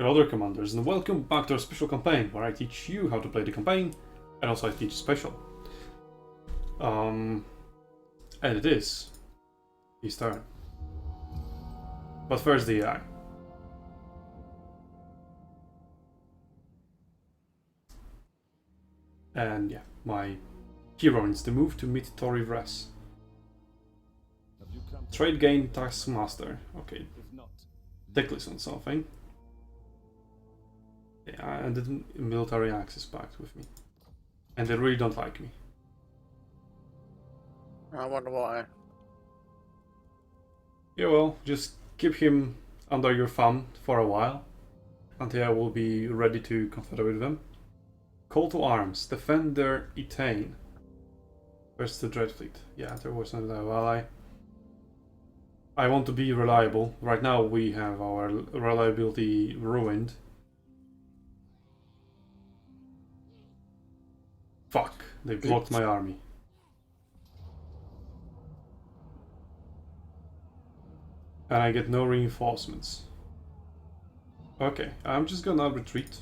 other commanders, and welcome back to our special campaign, where I teach you how to play the campaign, and also I teach special. And it is his turn. But first the AI. And yeah, my hero needs to move to meet Tori Vress. Trade gain Taskmaster. Okay. Decklist on something. Yeah, and the military access pact with me. And they really don't like me. I wonder why. Yeah, well, just keep him under your thumb for a while. Until I will be ready to confederate with them. Call to arms. Defend their Etain. Where's the Dreadfleet? Yeah, there was another ally. I want to be reliable. Right now we have our reliability ruined. Fuck, they blocked my army. And I get no reinforcements. Okay, I'm just gonna retreat.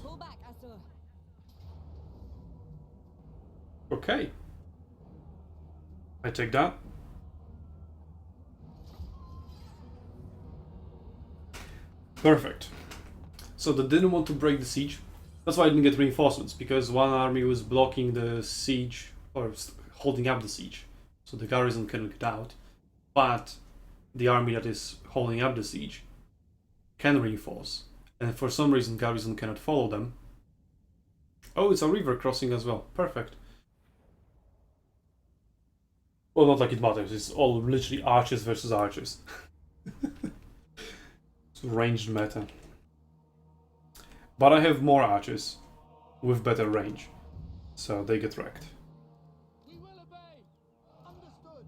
Okay. I take that. Perfect. So they didn't want to break the siege. That's why I didn't get reinforcements, because one army was blocking the siege, or holding up the siege, so the garrison couldn't get out. But the army that is holding up the siege can reinforce, and for some reason garrison cannot follow them. Oh, it's a river crossing as well. Perfect. Well, not like it matters. It's all literally archers versus archers. It's ranged meta. But I have more archers with better range, so they get wrecked. We will obey. Understood.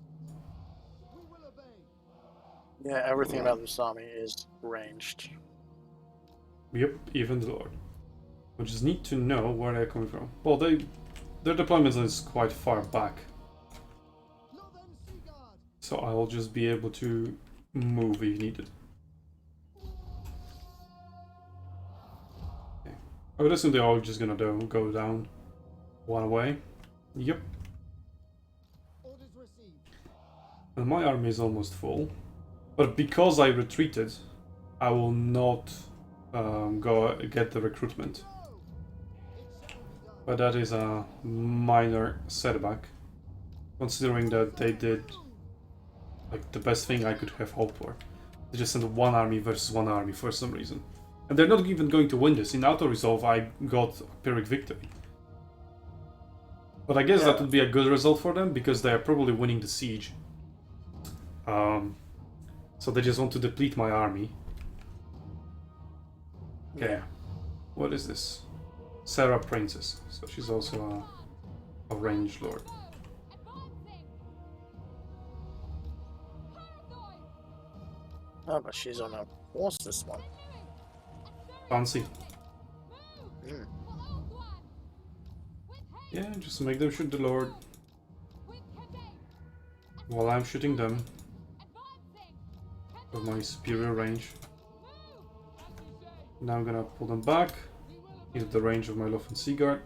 We will obey. Yeah, everything about this army is ranged. Yep, even the Lord. We just need to know where they're coming from. Well, their deployment is quite far back, so I will just be able to move if needed. Okay. I would assume they're all just gonna go down one way. Yep. Orders received. And my army is almost full, but because I retreated, I will not go get the recruitment. But that is a minor setback, considering that they did like the best thing I could have hoped for. They just sent one army versus one army for some reason. And they're not even going to win this. In auto-resolve I got a Pyrrhic victory. But I guess that would be a good result for them, because they are probably winning the siege. So they just want to deplete my army. Okay. What is this? Sarah Princess. So she's also a ranged lord. Oh, but she's on a horse this one. Fancy. Mm. Yeah, just make them shoot the lord while I'm shooting them with my superior range. Now I'm gonna pull them back into the range of my Lofen Seaguard.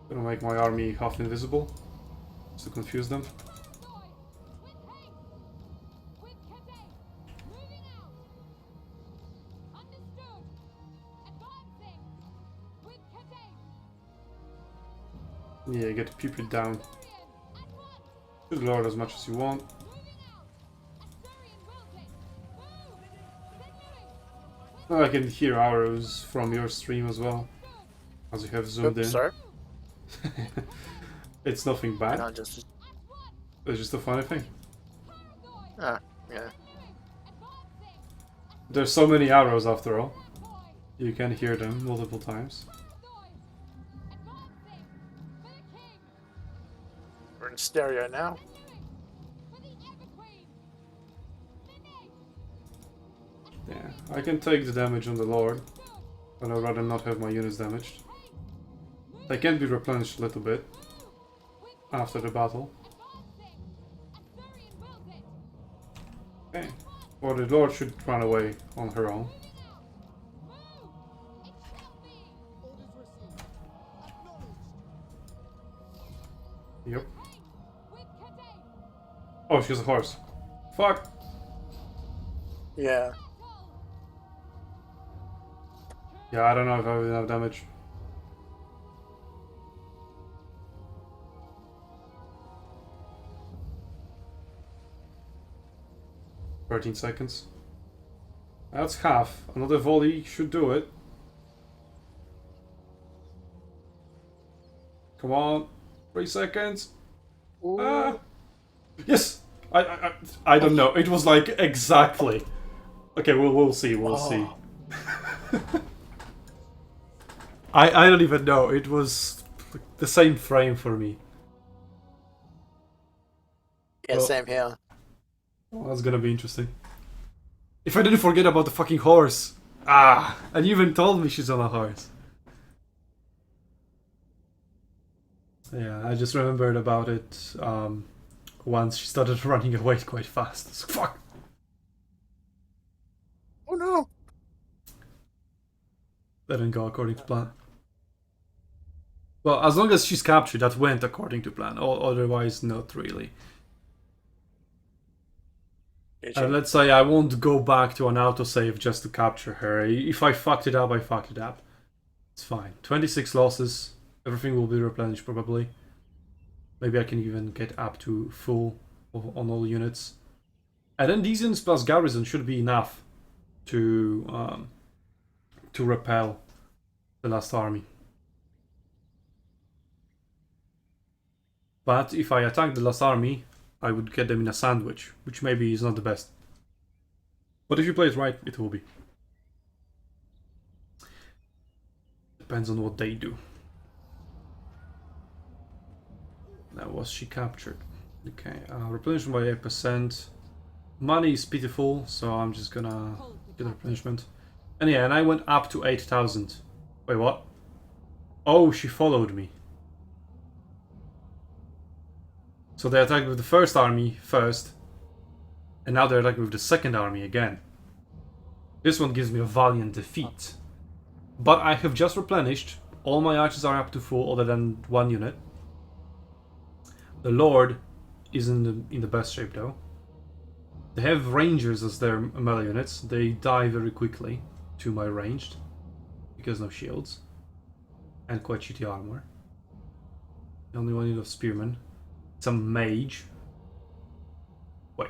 Gonna make my army half invisible, just to confuse them. Yeah, get the pupil down. Shoot the lord as much as you want. Oh, I can hear arrows from your stream as well, as you have zoomed in. Sorry? It's nothing bad. No, just... It's just a funny thing. Ah, yeah. There's so many arrows after all. You can hear them multiple times. We're in stereo now. Yeah, I can take the damage on the Lord, but I'd rather not have my units damaged. They can be replenished a little bit after the battle. Okay. Well, the Lord should run away on her own. Orders received. Acknowledged. Yep. Oh, she's a horse. Fuck. Yeah. Yeah, I don't know if I have enough damage. "13 seconds. That's half. Another volley should do it. Come on. 3 seconds. Ooh. Ah. Yes! I don't know. It was like exactly. Okay, we'll see. We'll see. I don't even know. It was the same frame for me. Yeah, Well- same here. Well, that's gonna be interesting. If I didn't forget about the fucking horse. Ah, and you even told me she's on a horse. Yeah, I just remembered about it once she started running away quite fast. So, fuck. Oh no! That didn't go according to plan. Well, as long as she's captured, that went according to plan. Otherwise, not really. And let's say I won't go back to an autosave just to capture her. If I fucked it up, I fucked it up. It's fine. 26 losses. Everything will be replenished probably. Maybe I can even get up to full on all units. And then these units plus garrison should be enough to repel the last army. But if I attack the last army, I would get them in a sandwich, which maybe is not the best. But if you play it right, it will be. Depends on what they do. Now, was she captured? Okay, replenishment by 8%. Money is pitiful, so I'm just gonna get a replenishment. And yeah, and I went up to 8,000. Wait, what? Oh, she followed me. So they attacked with the first army first, and now they're attacking with the second army again. This one gives me a valiant defeat. But I have just replenished. All my archers are up to full, other than one unit. The Lord is in the best shape though. They have rangers as their melee units. They die very quickly to my ranged, because no shields. And quite shitty armor. Only one unit of spearmen. Some mage. Wait.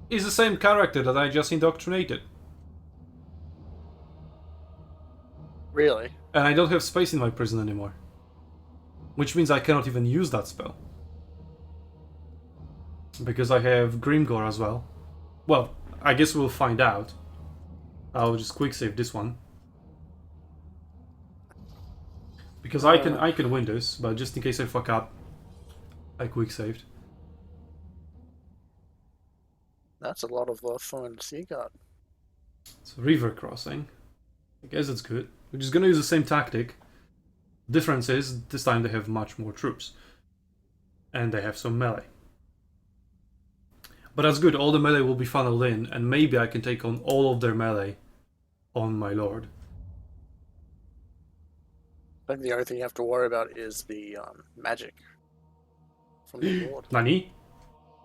Is the same character that I just indoctrinated. Really? And I don't have space in my prison anymore. Which means I cannot even use that spell. Because I have Grimgore as well. Well, I guess we'll find out. I'll just quick save this one. Because I can win this, but just in case I fuck up, I quick saved. That's a lot of funds you got. It's a river crossing. I guess it's good. We're just gonna use the same tactic. Difference is, this time they have much more troops. And they have some melee. But that's good, all the melee will be funneled in, and maybe I can take on all of their melee on my lord. I think the only thing you have to worry about is the magic from the Lord. Nani?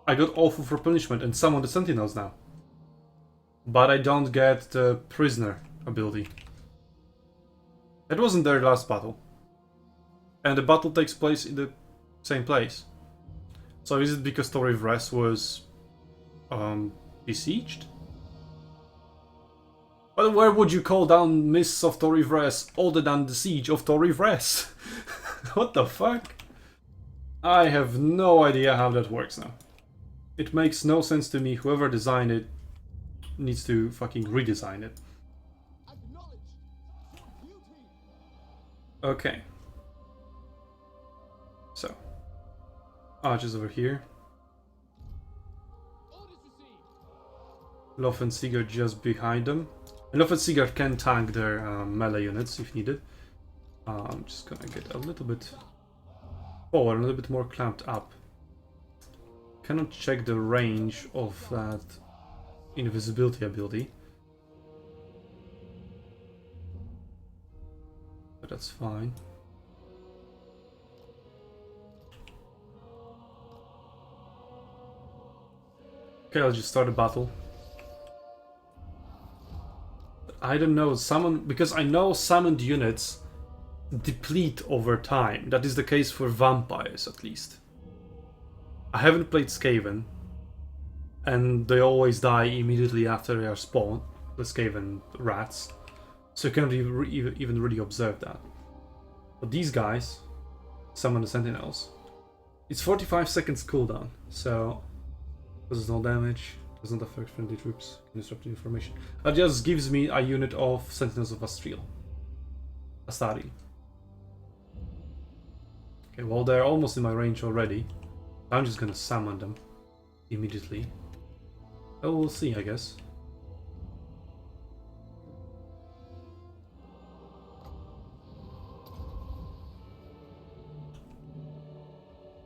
I got awful for punishment and summon the sentinels now. But I don't get the prisoner ability. That wasn't their last battle. And the battle takes place in the same place. So is it because Torre Vres was besieged? But where would you call down mists of Torre Vres other than the siege of Torre Vres? What the fuck? I have no idea how that works now. It makes no sense to me. Whoever designed it needs to fucking redesign it. Acknowledged. Beauty. Okay. So. Archers over here. Orders received. Loth and Sigurd just behind them. And Loth and Sigurd can tank their melee units if needed. I'm just gonna get a little bit forward, a little bit more clamped up. cannot check the range of that invisibility ability. But that's fine. Okay, I'll just start a battle. I don't know, because I know summoned units deplete over time. That is the case for vampires, at least. I haven't played Skaven, and they always die immediately after they are spawned, the Skaven rats, so you can't even really observe that. But these guys, summon the Sentinels, it's 45 seconds cooldown, so does no damage, doesn't affect friendly troops, can disrupt the information. That just gives me a unit of Sentinels of Astariel. Okay, well they're almost in my range already. I'm just gonna summon them immediately. Oh, we'll see, I guess.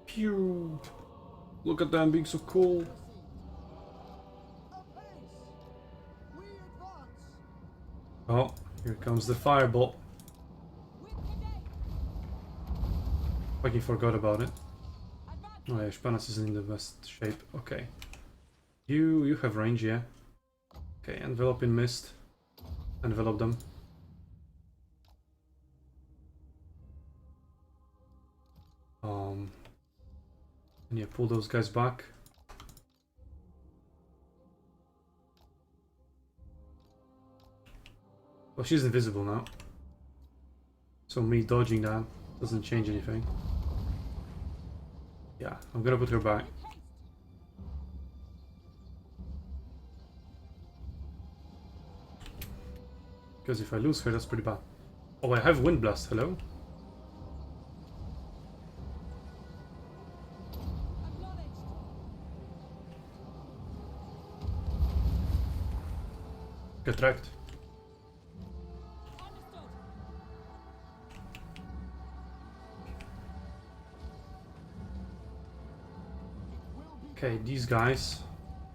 Pew! Look at them being so cool. Apace! We advance! Oh, here comes the firebolt. Fucking forgot about it. Oh yeah, Spanas is in the best shape. Okay. You have range, yeah. Okay, envelop in mist. Envelop them. And yeah, pull those guys back. Well, she's invisible now. So me dodging that doesn't change anything. Yeah, I'm gonna put her back. Because if I lose her, that's pretty bad. Oh, I have Wind Blast, hello? Get wrecked. Okay, these guys,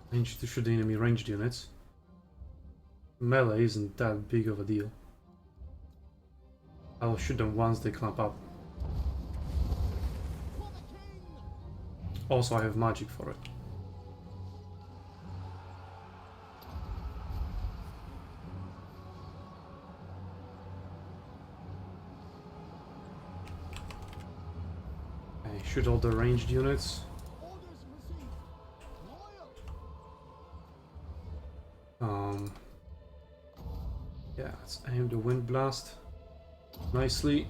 I need you to shoot the enemy ranged units. Melee isn't that big of a deal. I'll shoot them once they clamp up. Also, I have magic for it. Okay, shoot all the ranged units. Orders received. Loyal. Yeah, let's aim the Wind Blast nicely.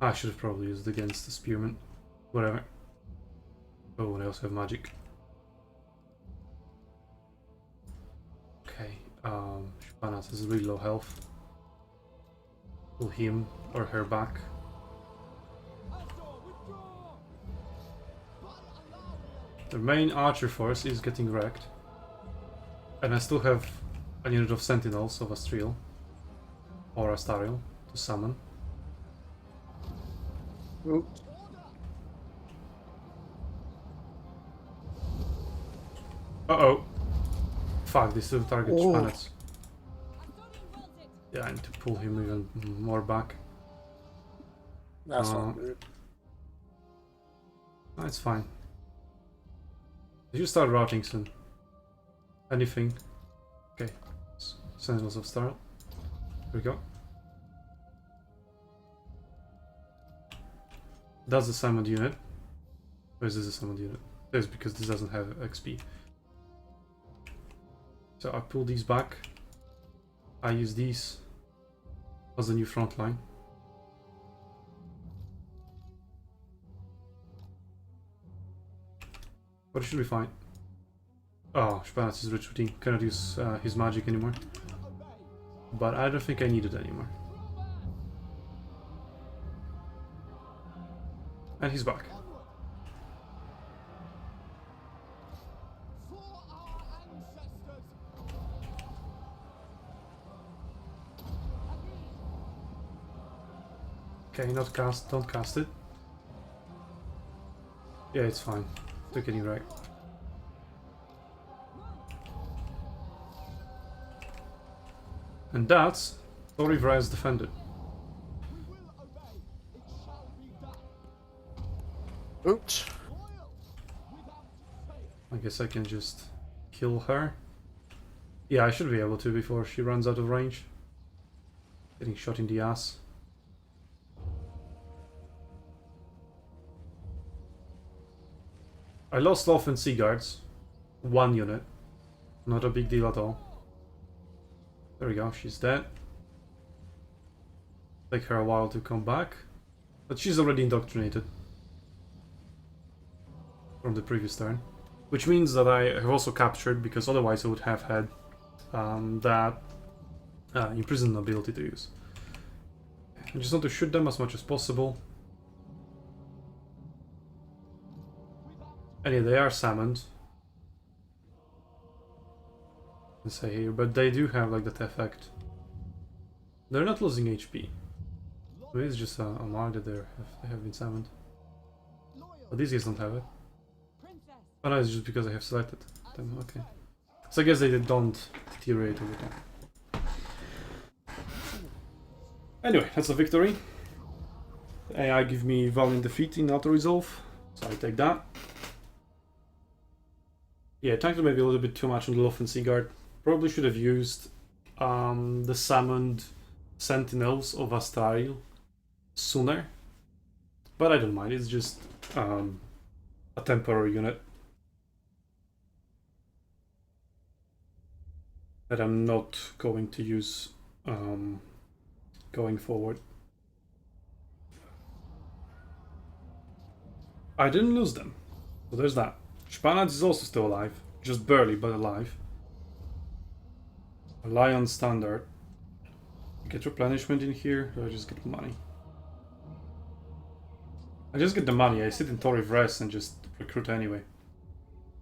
I should have probably used it against the Spearman. Whatever. Oh, and I also have magic. Okay, Spanas has really low health. Pull him or her back. Astor, withdraw! Bal-Alaria! The main archer force is getting wrecked. And I still have a unit of Sentinels of Astariel. Or Astariel to summon. Oops. Uh-oh. Fuck, they still target Ooh. Spanas. Yeah, I need to pull him even more back. That's not good. No, it's fine. You start routing soon. Anything. Okay. Sentinels of Astariel. Here we go. That's the summoned unit. Or is this a summoned unit? It is, because this doesn't have XP. So I pull these back. I use these as the new front line. But it should be fine. Oh, Spanas is retreating. Cannot use his magic anymore. But I don't think I need it anymore. And he's back. For our ancestors! Okay, not cast. Don't cast it. Yeah, it's fine. They're getting wrecked. And that's Torivra's defended. We will obey. It shall be done. Oops. Loyal without fail. I guess I can just kill her. Yeah, I should be able to before she runs out of range. Getting shot in the ass. I lost Loth and Sea Guards. 1 unit. Not a big deal at all. There we go, she's dead. Take her a while to come back. But she's already indoctrinated. From the previous turn. Which means that I have also captured, because otherwise I would have had that imprisoned ability to use. I just want to shoot them as much as possible. And yeah, they are summoned. Let's say here, but they do have like that effect. They're not losing HP. So it's just a mark that they have been summoned. Loyal. But these guys don't have it. Princess. Oh no, it's just because I have selected them. Okay. So I guess they don't deteriorate over time. Anyway, that's a victory. AI give me Valiant Defeat in auto resolve, so I take that. Yeah, tanked maybe a little bit too much on the Loth and Sea Guard. Probably should have used the summoned Sentinels of Astariel sooner. But I don't mind, it's just a temporary unit that I'm not going to use going forward. I didn't lose them, so there's that. Spanad is also still alive, just barely, but alive. A Lion Standard. Get replenishment in here, or I just get money? I just get the money, I sit in Toriv Rest and just recruit anyway.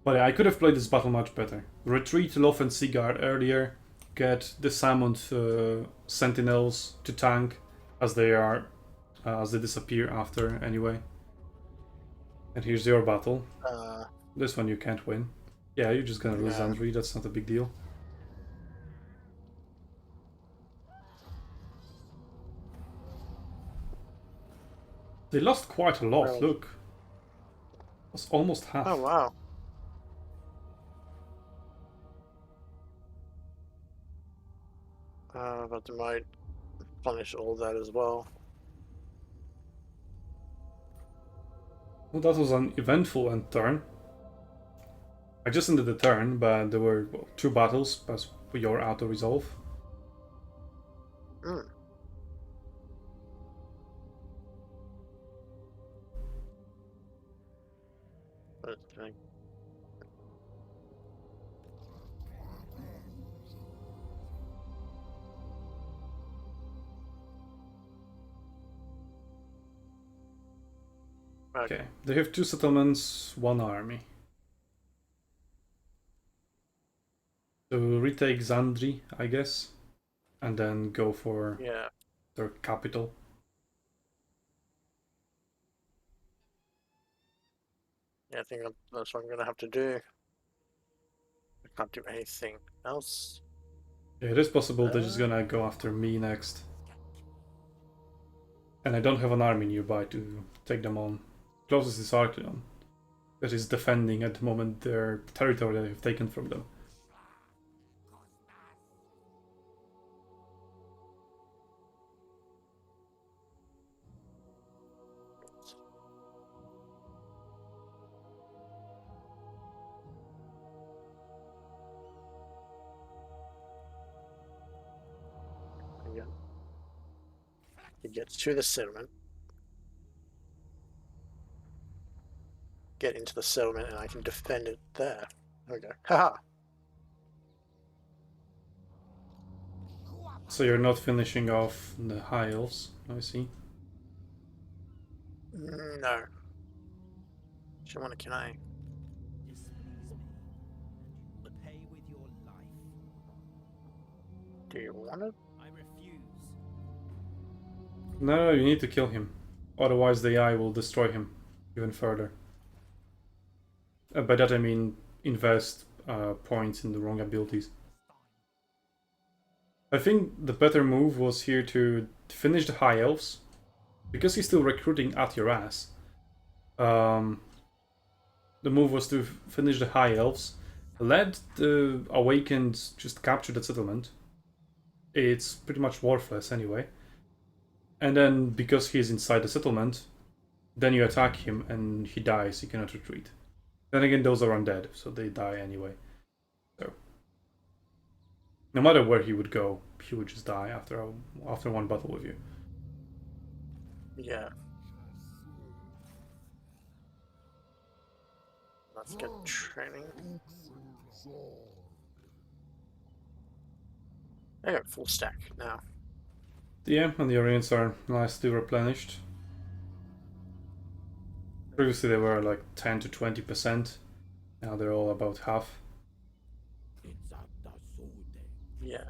But yeah, I could have played this battle much better. Retreat Loth and Sea Guard earlier, get the summoned Sentinels to tank as they are, as they disappear after anyway. And here's your battle. This one you can't win. Yeah, you're just gonna lose Andri, that's not a big deal. They lost quite a lot, Well, look. That's almost half. Oh wow. But they might punish all that as well. Well, that was an eventful end turn. I just ended the turn, but there were 2 battles as for your auto resolve. Hmm. But, Okay, they have 2 settlements, 1 army. So retake Zandri, I guess, and then go for yeah. their capital. Yeah, I think that's what I'm gonna have to do. I can't do anything else. Yeah, it is possible they're just gonna go after me next. And I don't have an army nearby to take them on. Closest is Arcleon, that is defending at the moment their territory that I have taken from them. Yeah. He gets to the settlement. Get into the settlement and I can defend it there. There we go. Haha. So you're not finishing off the High Elves, I see. No. Can I? Displease me, and you will pay with your life. Do you want it? I refuse. No, you need to kill him. Otherwise the AI will destroy him even further. By that I mean invest points in the wrong abilities. I think the better move was here to finish the High Elves, because he's still recruiting at your ass. The move was to finish the High Elves, let the Awakened just capture the settlement. It's pretty much worthless anyway. And then, because he's inside the settlement, then you attack him and he dies, he cannot retreat. Then again, those are undead, so they die anyway. So, no matter where he would go, he would just die after one battle with you. Yeah. Let's get training. I got full stack now. Yeah, and the Orients are nicely replenished. Previously they were like 10 to 20%. Now they're all about half. Yeah.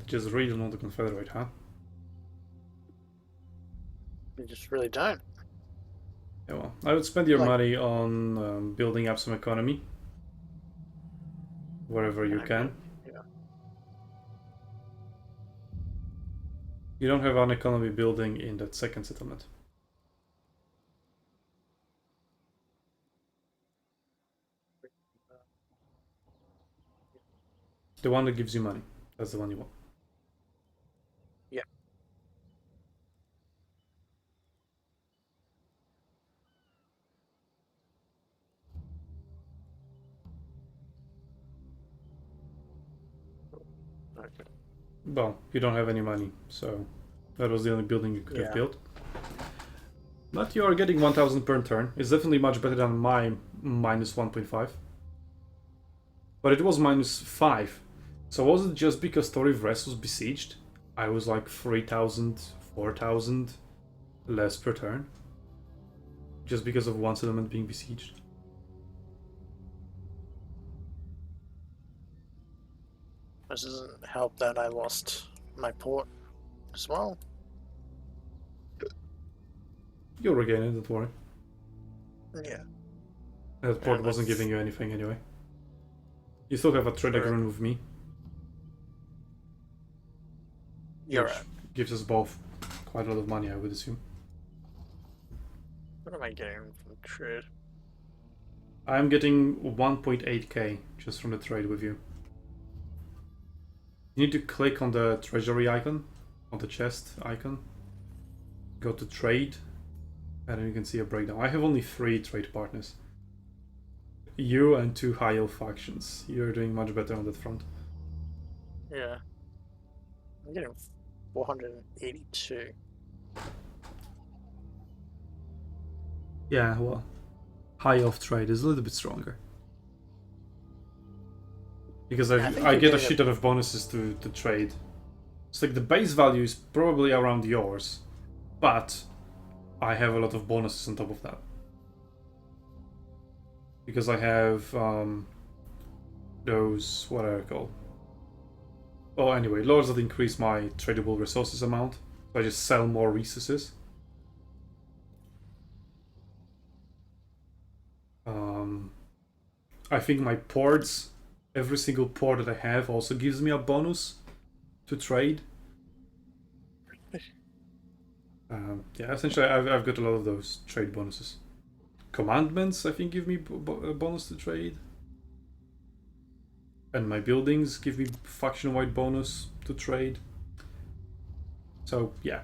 Just really not the Confederate, huh? You just really don't. Yeah, well, I would spend your Like- money on building up some economy. Wherever you I can. mean, yeah. You don't have an economy building in that second settlement. The one that gives you money. That's the one you want. Yeah. Okay. Well, you don't have any money, so that was the only building you could have Yeah. built. But you are getting 1000 per turn. It's definitely much better than my minus 1.5. But it was minus 5. So was it just because Tori Vrest was besieged? I was like 3000, 4000 less per turn. Just because of one settlement being besieged. This doesn't help that I lost my port as well. You'll regain it, don't worry. Yeah. That port Yeah, wasn't that's- giving you anything anyway. You still have a trade Right. agreement with me, You're which right. gives us both quite a lot of money, I would assume. What am I getting from trade? I'm getting 1.8k just from the trade with you. You need to click on the treasury icon, on the chest icon, go to trade, and then you can see a breakdown. I have only 3 trade partners. You and 2 high elf factions. You're doing much better on that front. Yeah. I'm getting 482. Yeah, well, high elf trade is a little bit stronger. Because I think I you're get a getting shit ton of bonuses to trade. It's like the base value is probably around yours, but I have a lot of bonuses on top of that. Because I have those, what are they called? Oh, anyway, lords that increase my tradable resources amount. So I just sell more resources. I think my ports, every single port that I have also gives me a bonus to trade. Yeah, essentially I've got a lot of those trade bonuses. Commandments, I think, give me a bonus to trade. And my buildings give me faction-wide bonus to trade. So, yeah.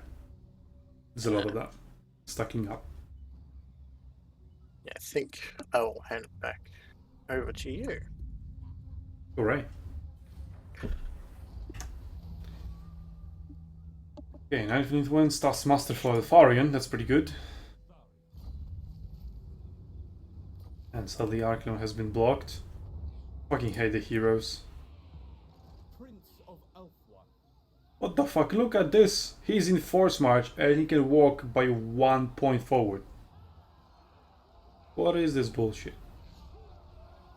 There's a lot of that stacking up. Yeah, I think I will hand it back over to you. Hooray. Okay, 19th win, Stats Master for the Tharian, that's pretty good. And sadly Archelon has been blocked. Fucking hate the heroes. Prince of Elfwan. What the fuck, look at this! He's in force march and he can walk by 1 point forward. What is this bullshit?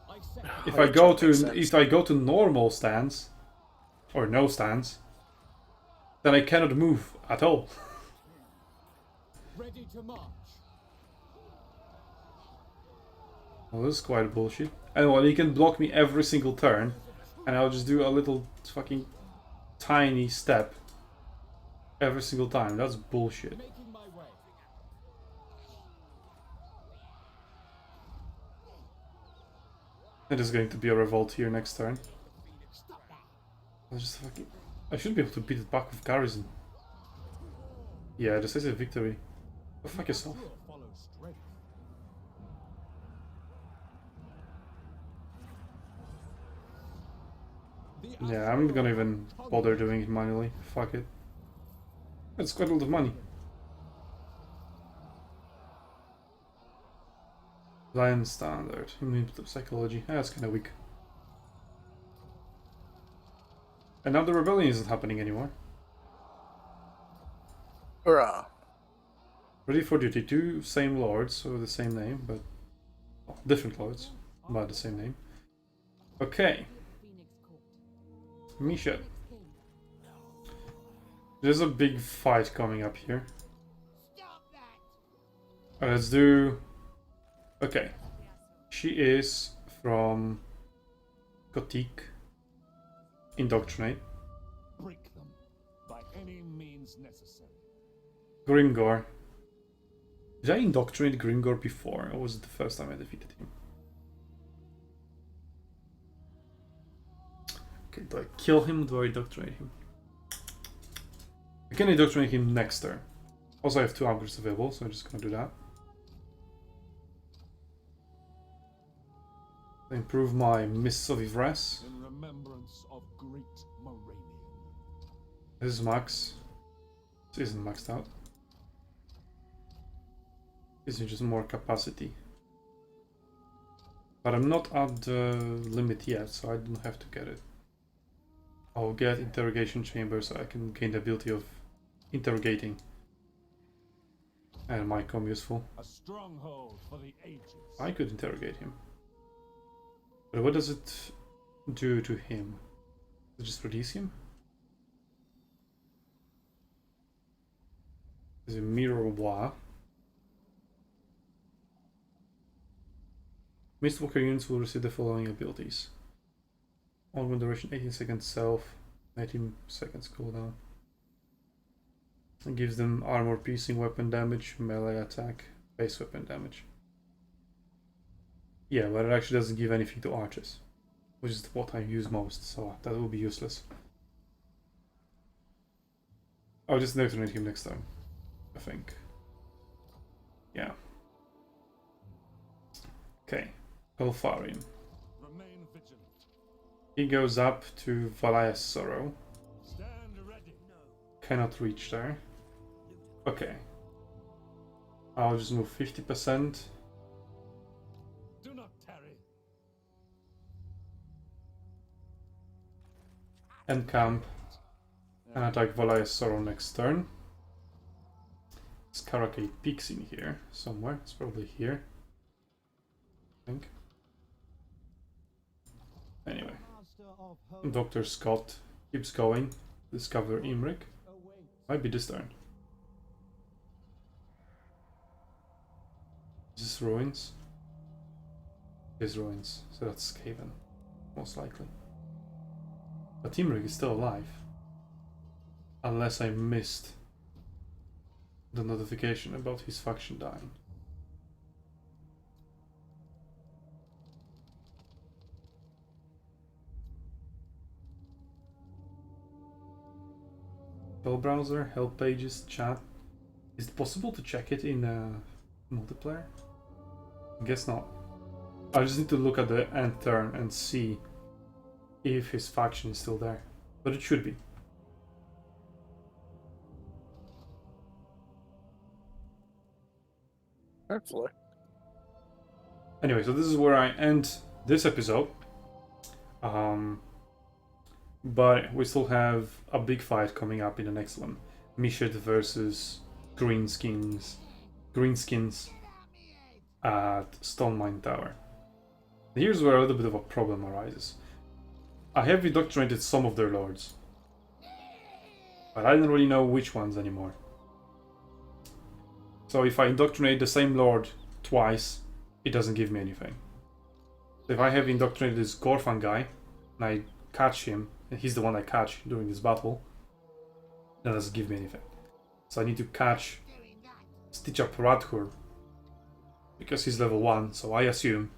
I I set If Oh, I your go job makes to sense. normal stance or no stance, then I cannot move at all. ready to march. Well, this is quite bullshit. And well, he can block me every single turn, and I'll just do a little fucking tiny step every single time. That's bullshit. Making my way. It is going to be a revolt here next turn. Stop that. I just fucking. I should be able to beat it back with garrison. Yeah, decisive victory. Go fuck yourself. Sure follow strength. The Yeah, I'm not gonna even bother doing it manually. Fuck it. It's quite a lot of money. Lion standard. Immune to psychology. That's kinda weak. And now the rebellion isn't happening anymore. Hurrah! Ready for duty. Two same lords, with the same name, but well, different lords, but the same name. Okay, Misha. There's a big fight coming up here. Stop that. Let's do. Okay, she is from Kotik. Indoctrinate. Break them by any means necessary. Grimgor. Did I indoctrinate Grimgor before, or was it the first time I defeated him? Okay, do I kill him or do I indoctrinate him? I can indoctrinate him next turn. Also, I have 2 upgrades available, so I'm just gonna do that. Improve my Mists of Ivres. In remembrance of great Moranian. This is max. This isn't maxed out. This is just more capacity. But I'm not at the limit yet, so I don't have to get it. I'll get interrogation chamber so I can gain the ability of interrogating. And it might come useful. A stronghold for the ages. I could interrogate him. But what does it do to him? Does it just release him? Is it Miroir? Mistwalker units will receive the following abilities. Ongoing duration 18 seconds self, 19 seconds cooldown. It gives them armor piercing weapon damage, melee attack, base weapon damage. Yeah, but it actually doesn't give anything to archers, which is what I use most, so that will be useless. I'll just neutralize him next time, I think. Yeah. Okay, Golfarian. Remain vigilant. He goes up to Valaya's Sorrow. Stand ready. Cannot reach there. Okay. I'll just move 50%. Do not tarry. And camp and attack Valaya's Sorrow next turn. Skarakay peaks in here somewhere. It's probably here. I think. Anyway. Dr. Scott keeps going. Discover Imric. Might be this turn. Is this ruins? Is ruins, so that's Skaven, most likely. But Imric is still alive. Unless I missed the notification about his faction dying. Spell browser, help pages, chat. Is it possible to check it in multiplayer? I guess not. I just need to look at the end turn and see if his faction is still there. But it should be. Hopefully. Anyway, so this is where I end this episode. But we still have a big fight coming up in the next one. Mishit versus Greenskins at Stone Mine Tower. Here's where a little bit of a problem arises. I have indoctrinated some of their lords, but I don't really know which ones anymore. So if I indoctrinate the same lord twice, it doesn't give me anything. So if I have indoctrinated this Gorfan guy, and I catch him, and he's the one I catch during this battle, that doesn't give me anything. So I need to catch Stitch Up Radhur, because he's level 1, so I assume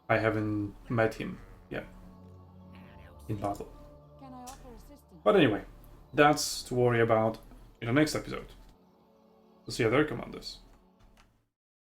I haven't met him yet in battle. Can I offer assistance? But anyway, that's to worry about in the next episode. We'll see other commanders.